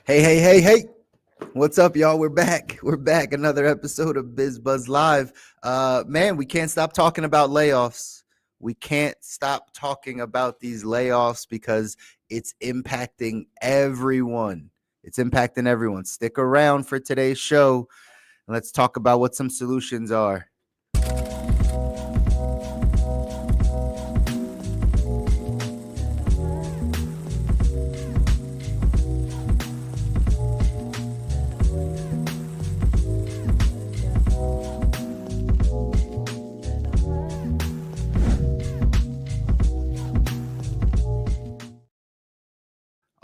Hey. What's up, y'all? We're back. Another episode of BizBuzz Live. Man, we can't stop talking about layoffs. We can't stop talking about these layoffs because it's impacting everyone. Stick around for today's show and let's talk about what some solutions are.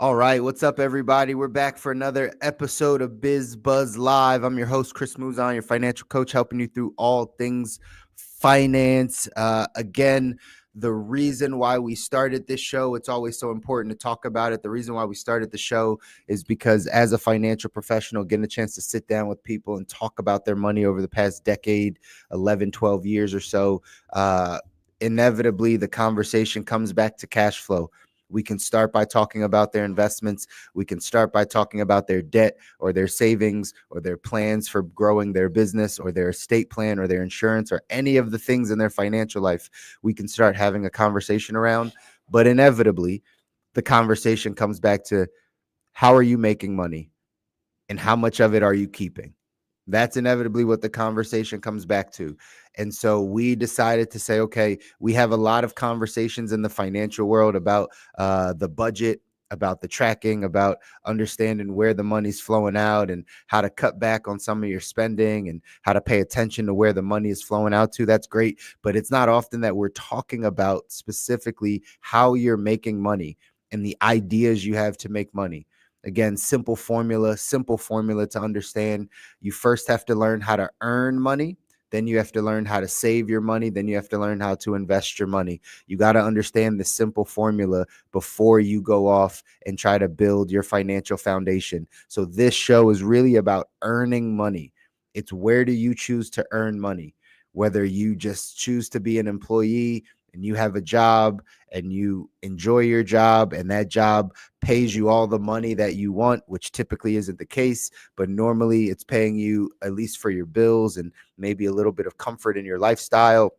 All right, what's up, everybody? We're back for another episode of BizBuzz Live. I'm your host, Chris Mouzon, your financial coach, helping you through all things finance. Again, the reason why we started this show, it's always so important to talk about it. The reason why we started the show is because as a financial professional, getting a chance to sit down with people and talk about their money over the past decade, 11, 12 years or so, inevitably the conversation comes back to cash flow. We can start by talking about their investments. We can start by talking about their debt or their savings or their plans for growing their business or their estate plan or their insurance or any of the things in their financial life. We can start having a conversation around, but inevitably the conversation comes back to how are you making money and how much of it are you keeping? That's inevitably what the conversation comes back to. And so we decided to say, okay, we have a lot of conversations in the financial world about the budget, about the tracking, about understanding where the money's flowing out and how to cut back on some of your spending and how to pay attention to where the money is flowing out to. That's great. But it's not often that we're talking about specifically how you're making money and the ideas you have to make money. Again, simple formula to understand. You first have to learn how to earn money. Then you have to learn how to save your money. Then you have to learn how to invest your money. You got to understand the simple formula before you go off and try to build your financial foundation. So this show is really about earning money. It's where do you choose to earn money? Whether you just choose to be an employee and you have a job and you enjoy your job and that job pays you all the money that you want, which typically isn't the case, but normally it's paying you at least for your bills and maybe a little bit of comfort in your lifestyle.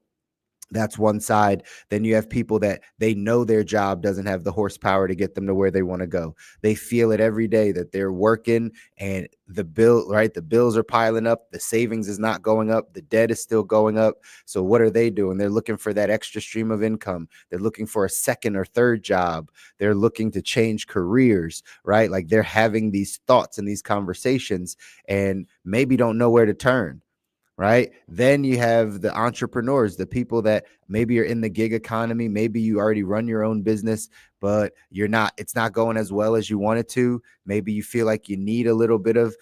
That's one side. Then you have people that they know their job doesn't have the horsepower to get them to where they want to go. They feel it every day that they're working and the bills are piling up. The savings is not going up. The debt is still going up. So what are they doing? They're looking for that extra stream of income. They're looking for a second or third job. They're looking to change careers, right? Like they're having these thoughts and these conversations and maybe don't know where to turn. Right. Then you have the entrepreneurs, the people that maybe you're in the gig economy. Maybe you already run your own business, but it's not going as well as you want it to. Maybe you feel like you need a little bit of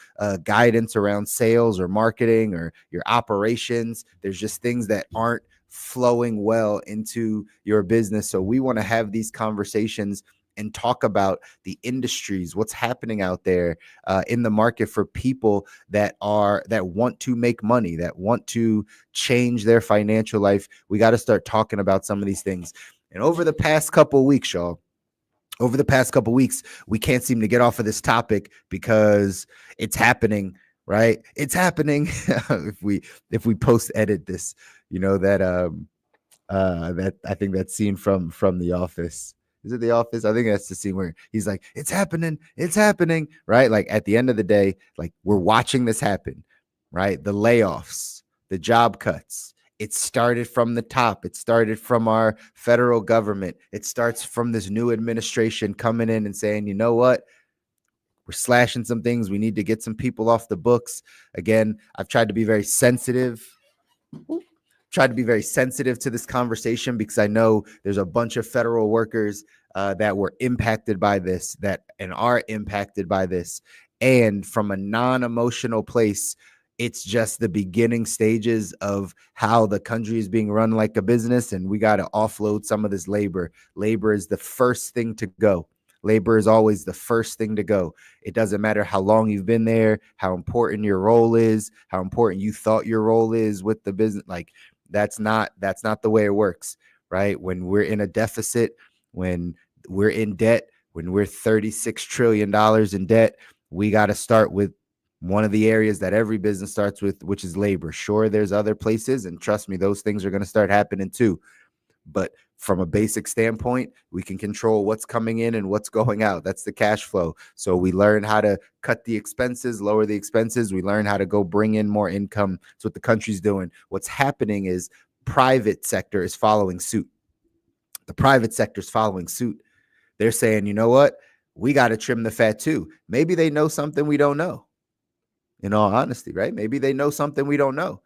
guidance around sales or marketing or your operations. There's just things that aren't flowing well into your business. So we want to have these conversations and talk about the industries, what's happening out there in the market for people that want to make money, that want to change their financial life. We got to start talking about some of these things. And over the past couple of weeks, y'all, we can't seem to get off of this topic because it's happening, right? It's happening. if we post edit this, that I think that scene from The Office. Is it The Office? I think that's the scene where he's like, it's happening, right? Like at the end of the day, like we're watching this happen, right? The layoffs, the job cuts. It started from the top. It started from our federal government. It starts from this new administration coming in and saying, you know what? We're slashing some things. We need to get some people off the books. Again, I've tried to be very sensitive to this conversation because I know there's a bunch of federal workers that were impacted by this and are impacted by this. And from a non-emotional place, it's just the beginning stages of how the country is being run like a business. And we got to offload some of this labor. Labor is the first thing to go. Labor is always the first thing to go. It doesn't matter how long you've been there, how important your role is, how important you thought your role is with the business. Like, that's not the way it works, right? When we're in a deficit, when we're in debt, when we're $36 trillion in debt, we got to start with one of the areas that every business starts with, which is labor. Sure, there's other places, and trust me, those things are going to start happening too. But from a basic standpoint, we can control what's coming in and what's going out. That's the cash flow. So we learn how to cut the expenses, lower the expenses. We learn how to go bring in more income. That's what the country's doing. What's happening is private sector is following suit. The private sector is following suit. They're saying, you know what? We got to trim the fat too. Maybe they know something we don't know. In all honesty, right? Maybe they know something we don't know.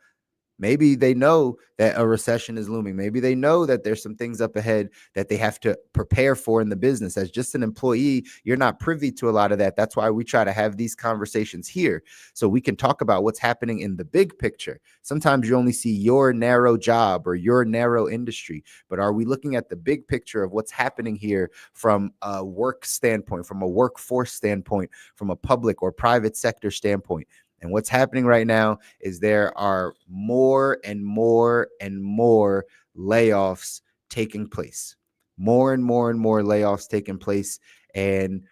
Maybe they know that a recession is looming. Maybe they know that there's some things up ahead that they have to prepare for in the business. As just an employee, you're not privy to a lot of that. That's why we try to have these conversations here so we can talk about what's happening in the big picture. Sometimes you only see your narrow job or your narrow industry, but are we looking at the big picture of what's happening here from a work standpoint, from a workforce standpoint, from a public or private sector standpoint? And what's happening right now is there are more and more and more layoffs taking place. More and more and more layoffs taking place. And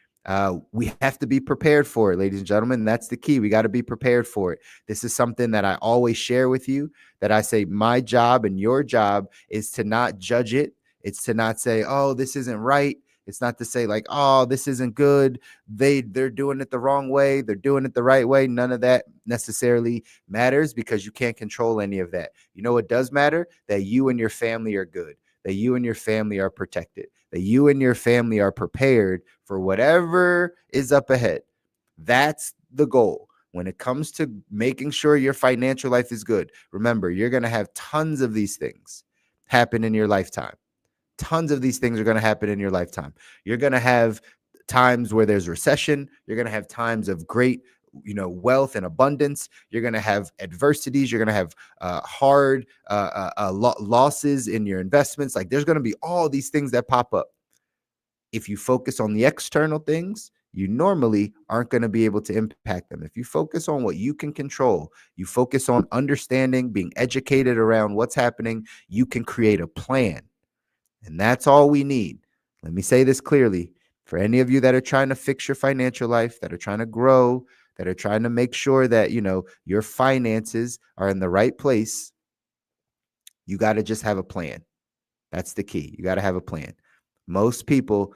we have to be prepared for it, ladies and gentlemen. That's the key. We got to be prepared for it. This is something that I always share with you, that I say my job and your job is to not judge it. It's to not say, oh, this isn't right. It's not to say like, oh, this isn't good. They're doing it the wrong way. They're doing it the right way. None of that necessarily matters because you can't control any of that. You know what does matter? That you and your family are good, that you and your family are protected, that you and your family are prepared for whatever is up ahead. That's the goal. When it comes to making sure your financial life is good, remember, you're going to have tons of these things happen in your lifetime. Tons of these things are going to happen in your lifetime. You're going to have times where there's recession. You're going to have times of great, wealth and abundance. You're going to have adversities. You're going to have hard losses in your investments. Like there's going to be all these things that pop up. If you focus on the external things, you normally aren't going to be able to impact them. If you focus on what you can control, you focus on understanding, being educated around what's happening, you can create a plan. And that's all we need. Let me say this clearly. For any of you that are trying to fix your financial life, that are trying to grow, that are trying to make sure that, your finances are in the right place, you got to just have a plan. That's the key. You got to have a plan. Most people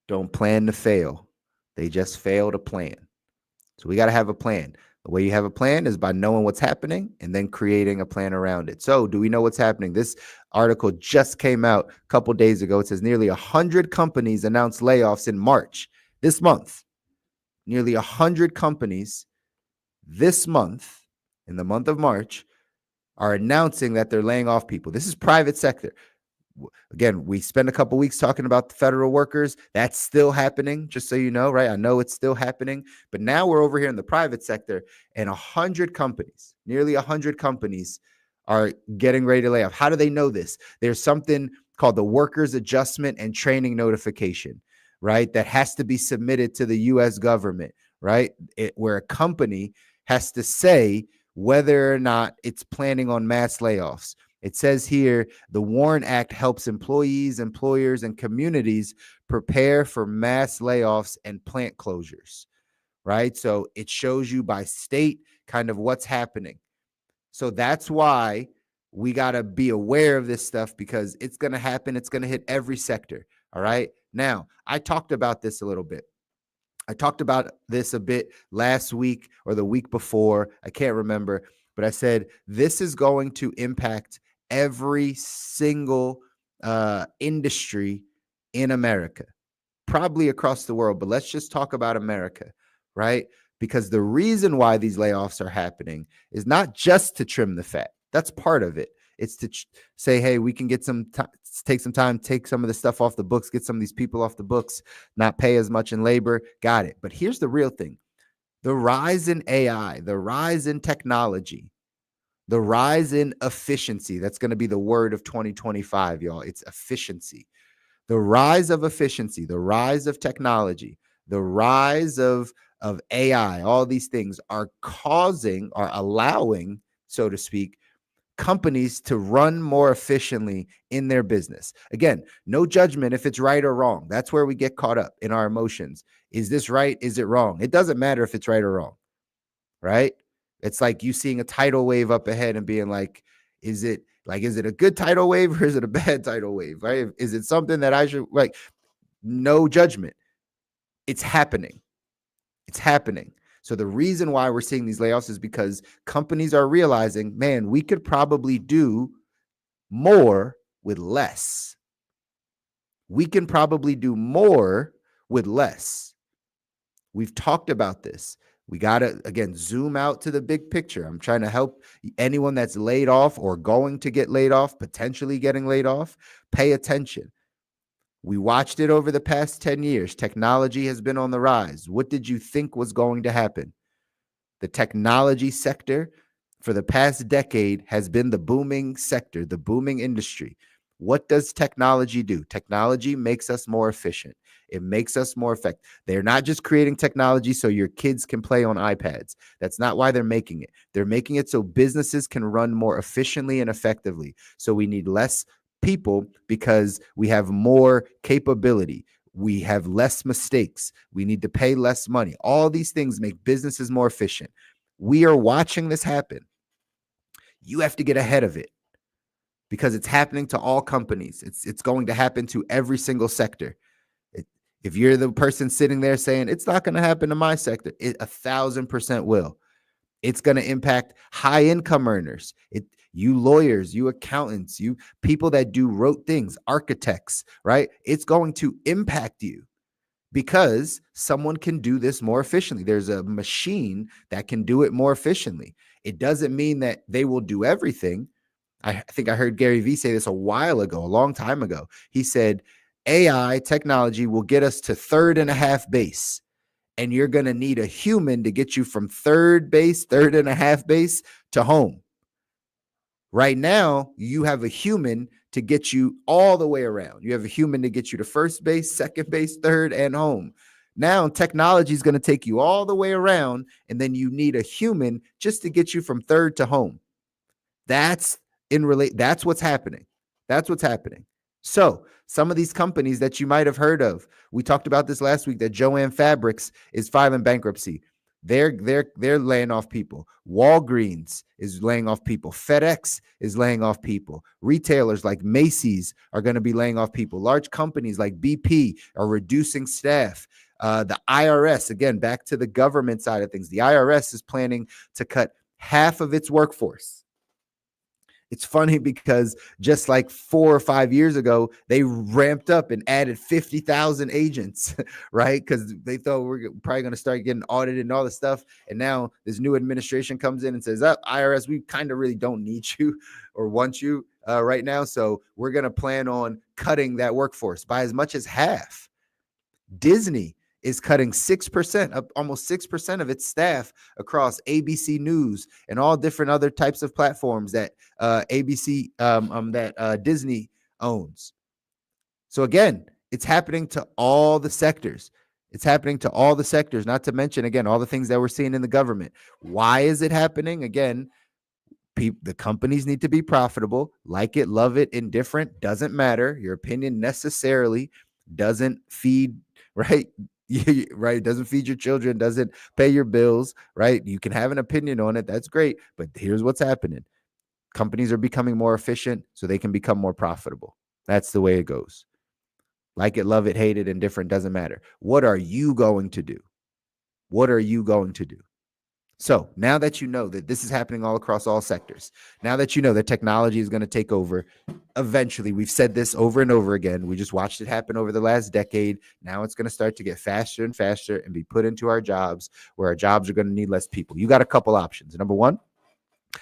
don't plan to fail. They just fail to plan. So we got to have a plan. The way you have a plan is by knowing what's happening and then creating a plan around it. So do we know what's happening? This article just came out a couple days ago. It says nearly 100 companies announced layoffs in March this month. Nearly 100 companies this month, in the month of March, are announcing that they're laying off people. This is private sector. Again, we spent a couple weeks talking about the federal workers. That's still happening, just so you know, right? I know it's still happening, but now we're over here in the private sector, and 100 companies, nearly 100 companies are getting ready to lay off. How do they know this? There's something called the Workers Adjustment and Training Notification, right? That has to be submitted to the U.S. government, right? Where a company has to say whether or not it's planning on mass layoffs. It says here, the WARN Act helps employees, employers, and communities prepare for mass layoffs and plant closures, right? So it shows you by state kind of what's happening. So that's why we got to be aware of this stuff because it's going to happen. It's going to hit every sector, all right? Now, I talked about this a little bit. I talked about this a bit last week or the week before. I can't remember, but I said this is going to impact every single industry in America, probably across the world, but let's just talk about America, right? Because the reason why these layoffs are happening is not just to trim the fat. That's part of it. It's to say, hey, we can get take some time, take some of the stuff off the books, get some of these people off the books, not pay as much in labor. Got it. But here's the real thing. The rise in AI, the rise in technology, the rise in efficiency, that's going to be the word of 2025, y'all. It's efficiency. The rise of efficiency, the rise of technology, the rise of AI, all these things are allowing, so to speak, companies to run more efficiently in their business. Again, no judgment if it's right or wrong. That's where we get caught up in our emotions. Is this right? Is it wrong? It doesn't matter if it's right or wrong, right? It's like you seeing a tidal wave up ahead and being like, is it a good tidal wave or is it a bad tidal wave, right? Is it something that I should like? No judgment. It's happening. It's happening. So the reason why we're seeing these layoffs is because companies are realizing, man, we could probably do more with less. We can probably do more with less. We've talked about this. We got to, again, zoom out to the big picture. I'm trying to help anyone that's laid off or going to get laid off, potentially getting laid off, pay attention. We watched it over the past 10 years. Technology has been on the rise. What did you think was going to happen? The technology sector for the past decade has been the booming sector, the booming industry. What does technology do? Technology makes us more efficient. It makes us more effective. They're not just creating technology so your kids can play on iPads. That's not why they're making it. They're making it so businesses can run more efficiently and effectively. So we need less people because we have more capability. We have less mistakes. We need to pay less money. All these things make businesses more efficient. We are watching this happen. You have to get ahead of it because it's happening to all companies. It's going to happen to every single sector. If you're the person sitting there saying it's not going to happen to my sector, it 1,000% will. It's going to impact high income earners. You lawyers, you accountants, you people that do rote things, architects, right? It's going to impact you because someone can do this more efficiently. There's a machine that can do it more efficiently. It doesn't mean that they will do everything. I think I heard Gary Vee say this a while ago, a long time ago. He said, AI technology will get us to third and a half base. And you're going to need a human to get you from third and a half base to home. Right now, you have a human to get you all the way around. You have a human to get you to first base, second base, third, and home. Now, technology is going to take you all the way around, and then you need a human just to get you from third to home. That's what's happening. That's what's happening. So some of these companies that you might have heard of, we talked about this last week, that Jo-Ann Fabrics is filing bankruptcy. They're laying off people. Walgreens is laying off people. FedEx is laying off people. Retailers like Macy's are going to be laying off people. Large companies like BP are reducing staff. The IRS, again, back to the government side of things, the IRS is planning to cut half of its workforce. It's funny because just like 4 or 5 years ago, they ramped up and added 50,000 agents, right? Because they thought we're probably going to start getting audited and all this stuff. And now this new administration comes in and says, IRS, we kind of really don't need you or want you right now. So we're going to plan on cutting that workforce by as much as half. Disney is cutting 6%, almost 6% of its staff across ABC News and all different other types of platforms that Disney owns. So again, it's happening to all the sectors. It's happening to all the sectors, not to mention, again, all the things that we're seeing in the government. Why is it happening? Again, the companies need to be profitable. Like it, love it, indifferent, doesn't matter. Your opinion necessarily doesn't feed, right? Right, doesn't feed your children, doesn't pay your bills, right? You can have an opinion on it, that's great, but here's what's happening. Companies are becoming more efficient so they can become more profitable. That's the way it goes. Like it, love it, hate it, indifferent, doesn't matter. What are you going to do? What are you going to do? So now that you know that this is happening all across all sectors, now that you know that technology is going to take over, eventually, we've said this over and over again. We just watched it happen over the last decade. Now it's going to start to get faster and faster and be put into our jobs where our jobs are going to need less people. You got a couple options. Number one,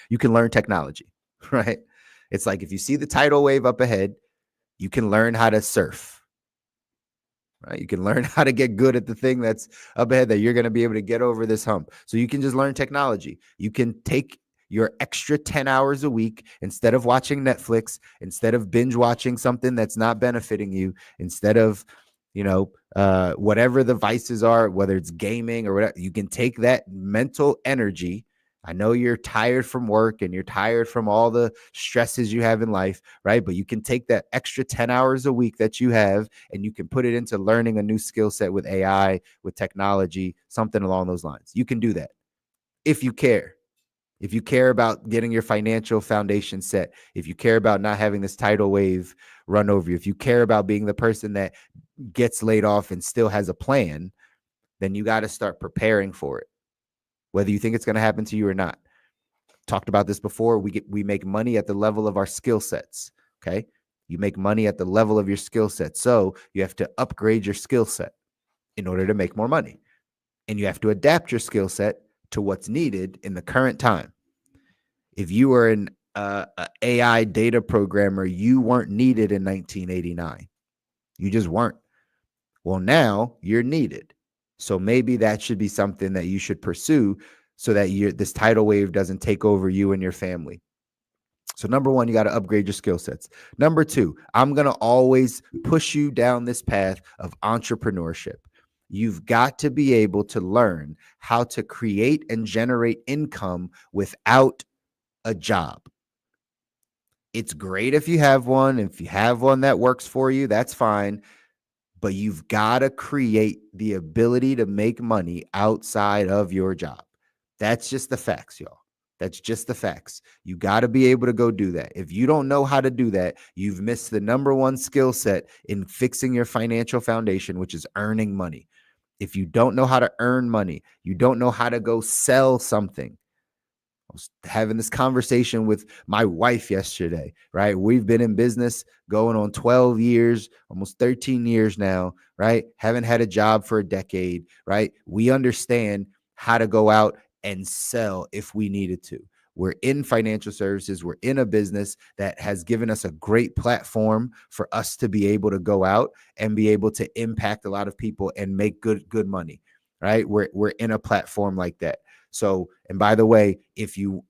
you can learn technology, right? It's like if you see the tidal wave up ahead, you can learn how to surf. Right? You can learn how to get good at the thing that's up ahead that you're going to be able to get over this hump. So you can just learn technology. You can take your extra 10 hours a week instead of watching Netflix, instead of binge watching something that's not benefiting you, instead of, whatever the vices are, whether it's gaming or whatever, you can take that mental energy I know you're tired from work and you're tired from all the stresses you have in life, right? But you can take that extra 10 hours a week that you have and you can put it into learning a new skill set with AI, with technology, something along those lines. You can do that if you care. If you care about getting your financial foundation set, if you care about not having this tidal wave run over you, if you care about being the person that gets laid off and still has a plan, then you got to start preparing for it, whether you think it's going to happen to you or not. Talked about this before. We make money at the level of our skill sets. Okay. You make money at the level of your skill set. So you have to upgrade your skill set in order to make more money. And you have to adapt your skill set to what's needed in the current time. If you were an AI data programmer, you weren't needed in 1989. You just weren't. Well, now you're needed. So maybe that should be something that you should pursue so that this tidal wave doesn't take over you and your family. So number one, you got to upgrade your skill sets. Number two, I'm going to always push you down this path of entrepreneurship. You've got to be able to learn how to create and generate income without a job. It's great if you have one. If you have one that works for you, that's fine. But you've got to create the ability to make money outside of your job. That's just the facts, y'all. That's just the facts. You got to be able to go do that. If you don't know how to do that, you've missed the number one skill set in fixing your financial foundation, which is earning money. If you don't know how to earn money, you don't know how to go sell something. I was having this conversation with my wife yesterday, right? We've been in business going on 12 years, almost 13 years now, right? Haven't had a job for a decade, right? We understand how to go out and sell if we needed to. We're in financial services. We're in a business that has given us a great platform for us to be able to go out and be able to impact a lot of people and make good money, right? We're in a platform like that. So, and by the way, if you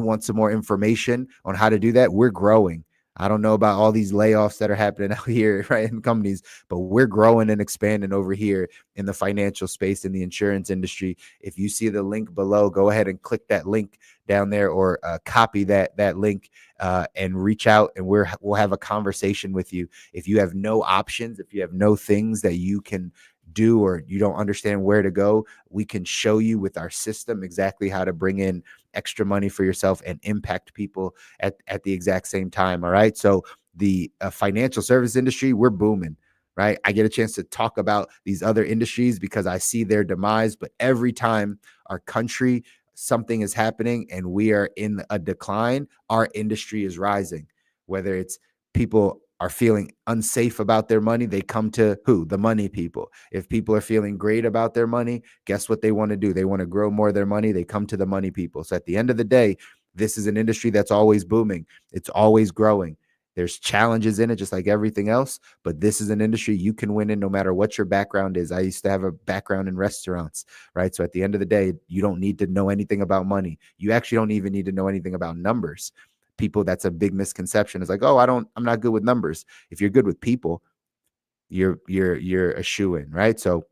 want some more information on how to do that, we're growing. I don't know about all these layoffs that are happening out here, right, in companies, but we're growing and expanding over here in the financial space, in the insurance industry. If you see the link below, go ahead and click that link down there, or copy that link and reach out, and we'll have a conversation with you. If you have no options, if you have no things that you can do, or you don't understand where to go, we can show you with our system exactly how to bring in extra money for yourself and impact people at the exact same time. All right. So the financial service industry, we're booming, right? I get a chance to talk about these other industries because I see their demise, but every time our country, something is happening and we are in a decline, our industry is rising. Whether it's people are feeling unsafe about their money, they come to who? The money people. If people are feeling great about their money, guess what they want to do? They want to grow more of their money. They come to the money people. So at the end of the day, this is an industry that's always booming. It's always growing. There's challenges in it, just like everything else, but this is an industry you can win in no matter what your background is. I used to have a background in restaurants, right? So at the end of the day, you don't need to know anything about money. You actually don't even need to know anything about numbers. People, that's a big misconception. It's like, oh, I'm not good with numbers. If you're good with people, you're a shoo-in, right? So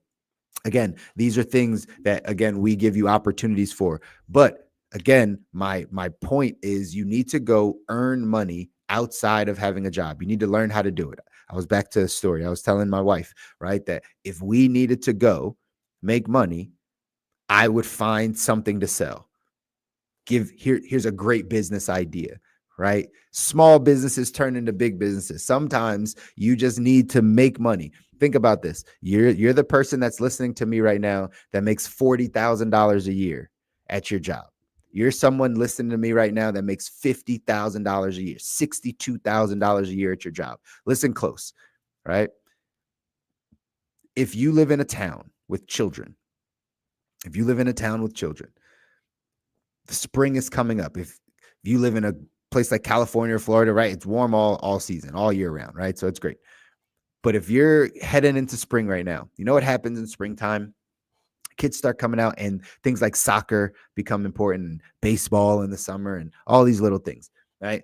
again, these are things that, again, we give you opportunities for. But again, my point is you need to go earn money outside of having a job. You need to learn how to do it. I was back to the story. I was telling my wife, right, that if we needed to go make money, I would find something to sell. Here's a great business idea, right? Small businesses turn into big businesses. Sometimes you just need to make money. Think about this. You're the person that's listening to me right now that makes $40,000 a year at your job. You're someone listening to me right now that makes $50,000 a year, $62,000 a year at your job. Listen close, right? If you live in a town with children, the spring is coming up. If you live in a place like California or Florida, right, it's warm all season, all year round, right? So it's great. But if you're heading into spring right now, you know what happens in springtime? Kids start coming out and things like soccer become important, and baseball in the summer, and all these little things, right?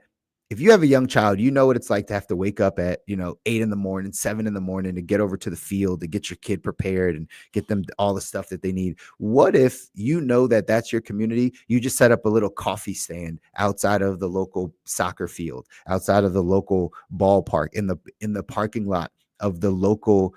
If you have a young child, you know what it's like to have to wake up at, 8 in the morning, 7 in the morning to get over to the field to get your kid prepared and get them all the stuff that they need. What if you know that that's your community? You just set up a little coffee stand outside of the local soccer field, outside of the local ballpark, in the parking lot of the local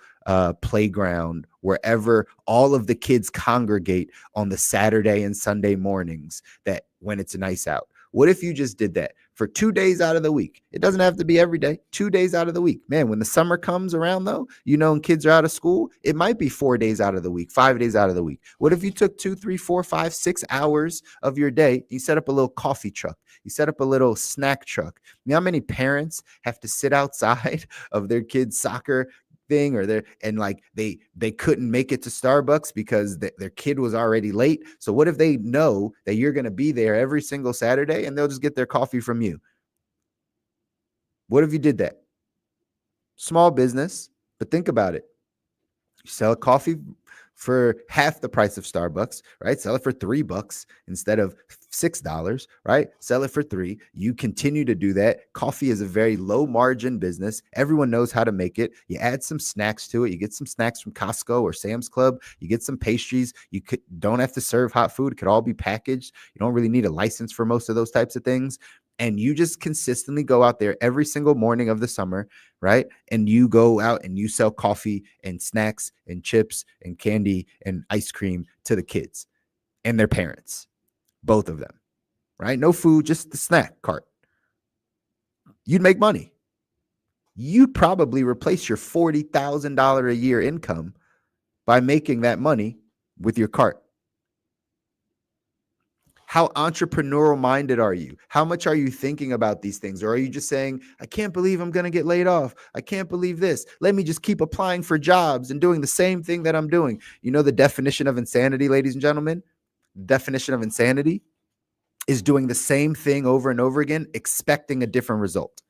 playground, wherever all of the kids congregate on the Saturday and Sunday mornings that when it's nice out. What if you just did that for 2 days out of the week? It doesn't have to be every day, 2 days out of the week. Man, when the summer comes around, though, and kids are out of school, it might be 4 days out of the week, 5 days out of the week. What if you took 2, 3, 4, 5, 6 hours of your day? You set up a little coffee truck. You set up a little snack truck. You know how many parents have to sit outside of their kids' soccer thing, or they couldn't make it to Starbucks because their kid was already late? So what if they know that you're going to be there every single Saturday and they'll just get their coffee from you? What if you did that? Small business, but think about it. You sell a coffee for half the price of Starbucks, right? Sell it for $3 instead of $6, right? Sell it for $3. You continue to do that. Coffee is a very low margin business. Everyone knows how to make it. You add some snacks to it. You get some snacks from Costco or Sam's Club. You get some pastries. Don't have to serve hot food. It could all be packaged. You don't really need a license for most of those types of things. And you just consistently go out there every single morning of the summer, right? And you go out and you sell coffee and snacks and chips and candy and ice cream to the kids and their parents, both of them, right? No food, just the snack cart. You'd make money. You'd probably replace your $40,000 a year income by making that money with your cart. How entrepreneurial minded are you? How much are you thinking about these things? Or are you just saying, I can't believe I'm going to get laid off. I can't believe this. Let me just keep applying for jobs and doing the same thing that I'm doing. You know the definition of insanity, ladies and gentlemen? The definition of insanity is doing the same thing over and over again, expecting a different result.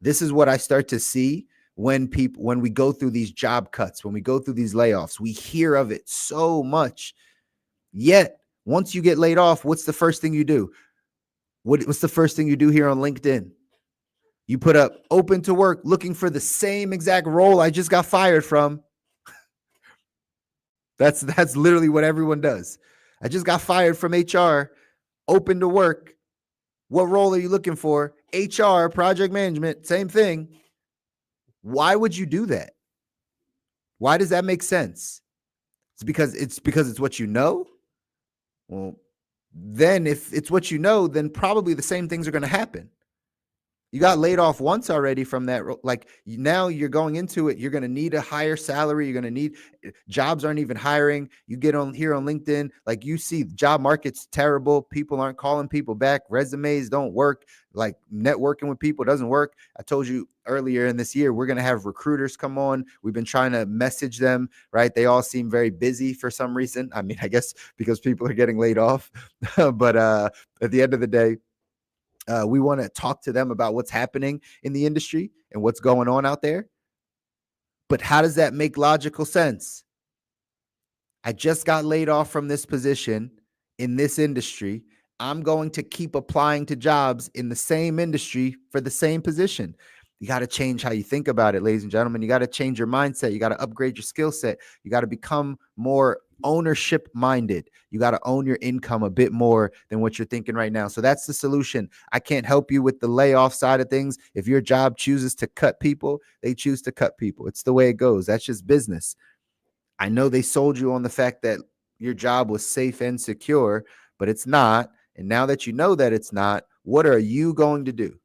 This is what I start to see when we go through these job cuts, when we go through these layoffs. We hear of it so much. Yet, once you get laid off, what's the first thing you do? What's the first thing you do here on LinkedIn? You put up open to work, looking for the same exact role I just got fired from. That's literally what everyone does. I just got fired from HR, open to work. What role are you looking for? HR, project management, same thing. Why would you do that? Why does that make sense? It's because it's what you know. Well, then if it's what you know, then probably the same things are going to happen. You got laid off once already from that. Like now you're going into it. You're going to need a higher salary. You're going to need jobs aren't even hiring. You get on here on LinkedIn, like you see the job market's terrible. People aren't calling people back. Resumes don't work. Like networking with people doesn't work. I told you earlier in this year, we're going to have recruiters come on. We've been trying to message them, right? They all seem very busy for some reason. I mean, I guess because people are getting laid off, but at the end of the day, we want to talk to them about what's happening in the industry and what's going on out there. But how does that make logical sense? I just got laid off from this position in this industry. I'm going to keep applying to jobs in the same industry for the same position. You got to change how you think about it, ladies and gentlemen. You got to change your mindset. You got to upgrade your skill set. You got to become more ownership minded. You got to own your income a bit more than what you're thinking right now. So that's the solution. I can't help you with the layoff side of things. If your job chooses to cut people, they choose to cut people. It's the way it goes. That's just business. I know they sold you on the fact that your job was safe and secure, but it's not. And now that you know that it's not, what are you going to do?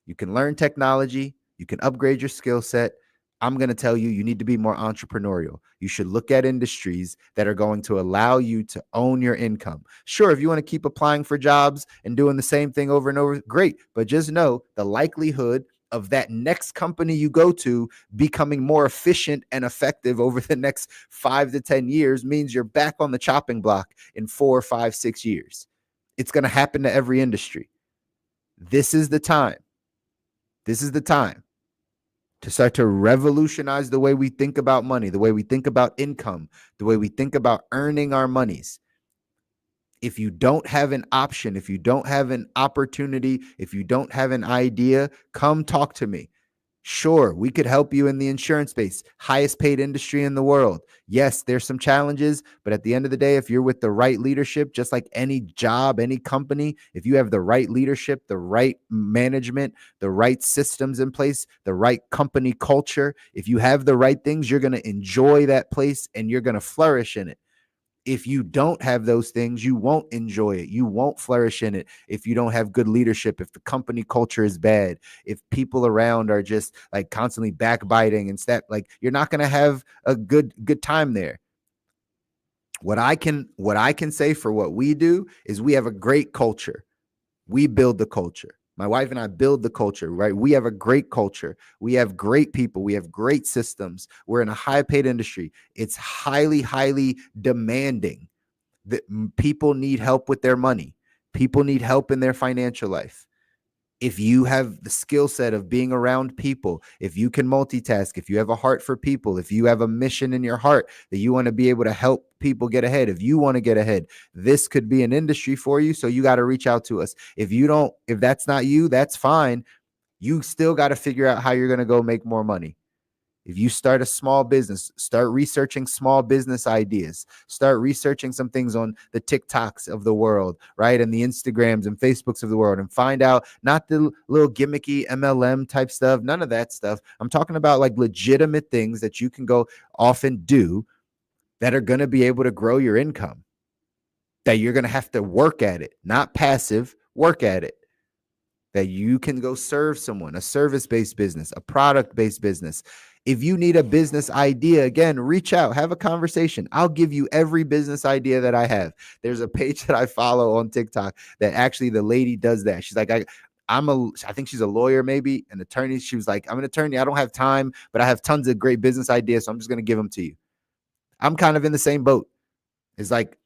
You can learn technology. You can upgrade your skill set. I'm going to tell you, you need to be more entrepreneurial. You should look at industries that are going to allow you to own your income. Sure, if you want to keep applying for jobs and doing the same thing over and over, great. But just know the likelihood of that next company you go to becoming more efficient and effective over the next 5 to 10 years means you're back on the chopping block in 4, 5, 6 years. It's going to happen to every industry. This is the time. This is the time to start to revolutionize the way we think about money, the way we think about income, the way we think about earning our monies. If you don't have an option, if you don't have an opportunity, if you don't have an idea, come talk to me. Sure, we could help you in the insurance space, highest paid industry in the world. Yes, there's some challenges, but at the end of the day, if you're with the right leadership, just like any job, any company, if you have the right leadership, the right management, the right systems in place, the right company culture, if you have the right things, you're going to enjoy that place and you're going to flourish in it. If you don't have those things, you won't enjoy it. You won't flourish in it if you don't have good leadership, if the company culture is bad, if people around are just like constantly backbiting and stuff, like you're not going to have a good time there. What I can say for what we do is we have a great culture. We build the culture. My wife and I build the culture, right? We have a great culture. We have great people. We have great systems. We're in a high paid industry. It's highly, highly demanding. That people need help with their money. People need help in their financial life. If you have the skill set of being around people, if you can multitask, if you have a heart for people, if you have a mission in your heart that you want to be able to help people get ahead, if you want to get ahead, this could be an industry for you. So you got to reach out to us. If that's not you, that's fine. You still got to figure out how you're going to go make more money. If you start a small business, start researching small business ideas, start researching some things on the TikToks of the world, right? And the Instagrams and Facebooks of the world, and find out not the little gimmicky MLM type stuff, none of that stuff. I'm talking about like legitimate things that you can go off and do that are going to be able to grow your income, that you're going to have to work at it, not passive, work at it. That you can go serve someone, a service-based business, a product-based business. If you need a business idea, again, reach out, have a conversation. I'll give you every business idea that I have. There's a page that I follow on TikTok that actually the lady does that. She's like, I think she's a lawyer, maybe an attorney. She was like, I'm an attorney. I don't have time, but I have tons of great business ideas. So I'm just going to give them to you. I'm kind of in the same boat. It's like,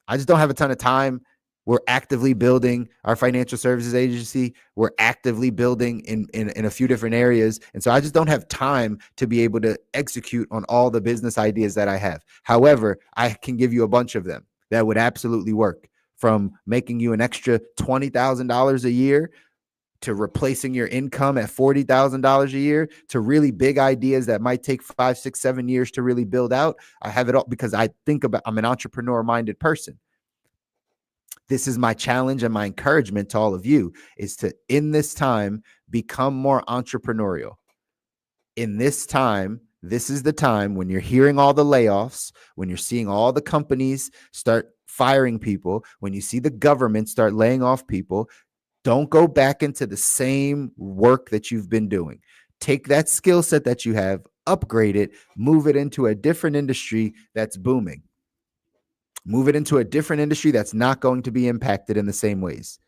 I just don't have a ton of time. We're actively building our financial services agency. We're actively building in a few different areas. And so I just don't have time to be able to execute on all the business ideas that I have. However, I can give you a bunch of them that would absolutely work, from making you an extra $20,000 a year to replacing your income at $40,000 a year, to really big ideas that might take 5, 6, 7 years to really build out. I have it all because I'm an entrepreneur-minded person. This is my challenge and my encouragement to all of you, is to, in this time, become more entrepreneurial. In this time, this is the time when you're hearing all the layoffs, when you're seeing all the companies start firing people, when you see the government start laying off people. Don't go back into the same work that you've been doing. Take that skill set that you have, upgrade it, move it into a different industry that's booming. Move it into a different industry that's not going to be impacted in the same ways.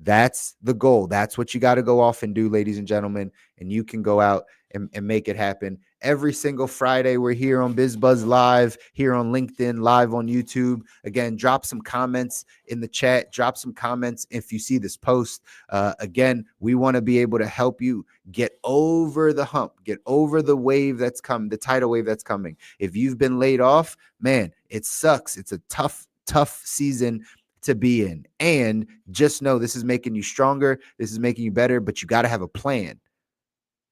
That's the goal. That's what you got to go off and do, ladies and gentlemen. And you can go out and make it happen. Every single Friday, we're here on BizBuzz Live, here on LinkedIn, live on YouTube. Again, drop some comments in the chat. Drop some comments if you see this post. Again, we want to be able to help you get over the hump, get over the wave that's come, the tidal wave that's coming. If you've been laid off, man, it sucks. It's a tough season to be in. And just know this is making you stronger. This is making you better, but you got to have a plan.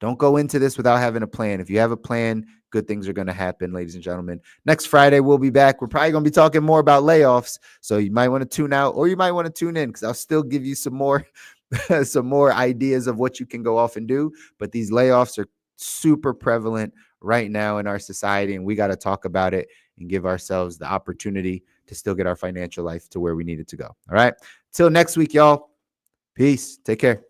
Don't go into this without having a plan. If you have a plan, good things are going to happen, ladies and gentlemen. Next Friday, we'll be back. We're probably going to be talking more about layoffs. So you might want to tune out, or you might want to tune in, because I'll still give you some more, some more ideas of what you can go off and do. But these layoffs are super prevalent right now in our society, and we got to talk about it and give ourselves the opportunity to still get our financial life to where we need it to go. All right. Till next week, y'all. Peace. Take care.